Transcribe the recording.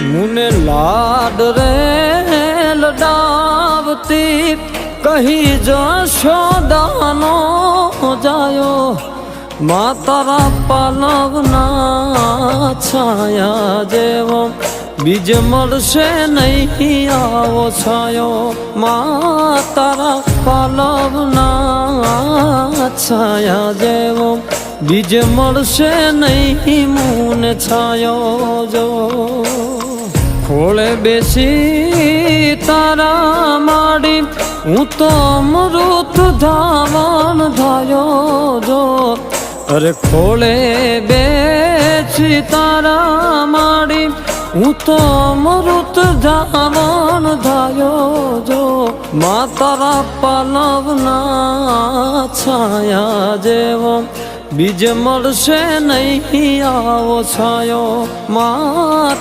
मुने लाड रे लडावती कही जशोदानो जायो मां तारा पालवना छाया जेवो बीज मळशे नहीं आवो छायो मां तारा पालवना छाया जेवो बीज मळशे नहीं मुने छायो जो खोले बेसी तारा माड़ी हूँ तो अमृत धावन धायो जो अरे खोले बेसी तारा माड़ी हूँ तो अमृत धावन धायो जो मां तारा पालवना छाया जेवो बीज मळशे नहीं आवो छायो मां